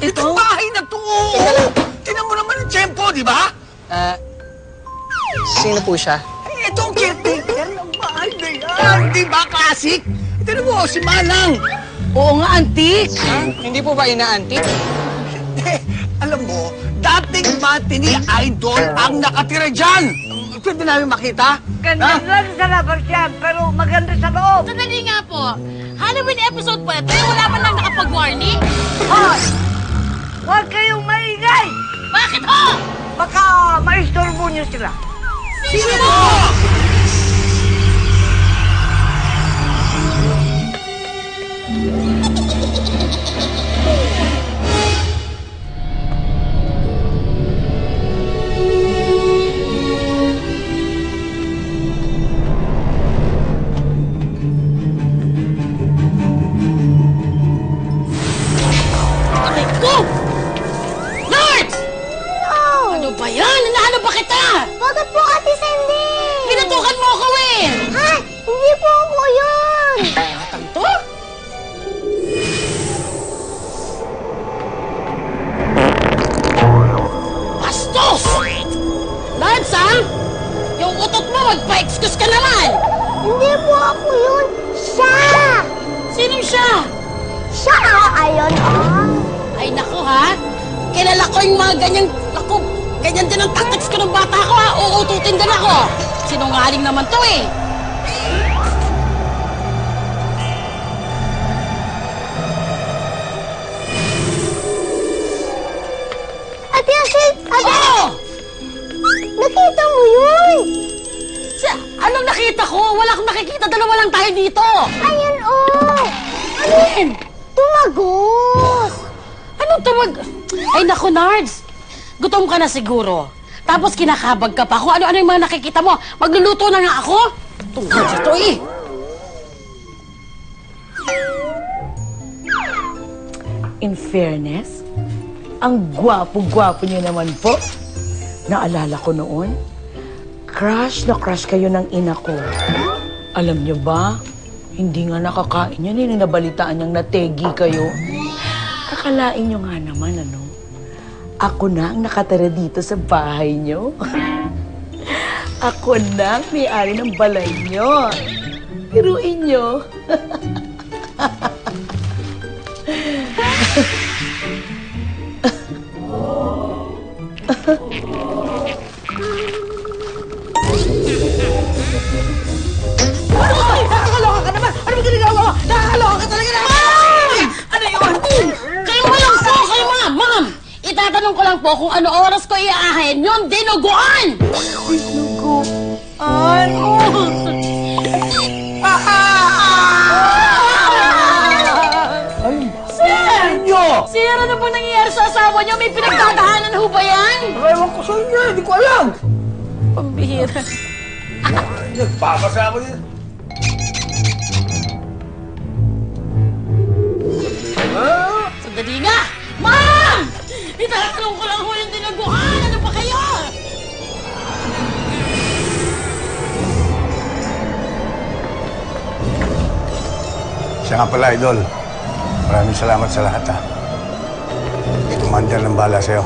Itong bahay na to! Tinan mo naman ang tiyempo, di ba? Sino po siya? Itong caretaker ng bahay na yan! Di ba, classic? Tinan mo, si Manang! Oo nga, antique. Hindi po ba ina-antique? Alam mo, dating matinee idol ang nakatira dyan! Pwede namin makita? Ganda lang sa labas yan, pero maganda sa loob. Sandali nga po. Halloween episode po ito. Wala man lang nakapag-warning. Hoy! Huwag kayong maingay! Bakit ho? Baka maistorbo niyo sila. Sino mo? Aray ko! Lord! Ano ba yan? Inaano ba kita? Bakit po, Ate Sandy? Pinatukan mo ako eh! Ha? Hindi po ako yun! Batang to? Bastos! Lance, ha? Yung utot mo, magpa-excuse ka naman! Hindi po ako yun! Siya! Sino siya? Siya! Ayun, oh! Ay, naku, ha? Kilala ko yung mga ganyang... Naku, ganyan din ang tactics ko ng bata ko, ha? Uututin din ako. Sinungaling naman to, eh. Ate Asid! Ate! Oo! Nakita mo yun! Anong nakita ko? Wala akong nakikita. Dalawa lang tayo dito. Ayun, oh! Ano yan? Tumagos! Anong tumag... Ay, naku, Nards. Gutom ka na siguro. Tapos kinakabag ka pa. Kung ano-ano yung mga nakikita mo. Magluluto na nga ako. Tungkol sa to, eh. In fairness, ang gwapo-gwapo niyo naman po. Naalala ko noon, crush na crush kayo ng ina ko. Alam niyo ba, hindi nga nakakain yan. Hindi nabalitaan niyang nategi kayo. Kakalain niyo nga naman, ano? Ako na ang nakatira dito sa bahay niyo. Ako na ang may-ari ng balay niyo. Piruin niyo. Nakakaloka ka naman! Ano ba ginagawa mo? Nakakaloka ka talaga na! Ano yun? Kayo mo lang po! Kayo mga! Ma'am! Itatanong ko lang po kung ano oras ko iaahin yung dinuguan! Dinuguan? Sir, ano po nangyayari sa asawa niyo? May pinagdadahanan ho ba yan? Ewan ko sa inyo, hindi ko alam. Pambihira. Nagpapasama din. Sandali nga! Ma'am! Itatanong ko lang ho yung dinuguan! Ano ba kayo? Siya nga pala, Idol. Maraming salamat sa lahat, ha. Commander ng bala sa'yo.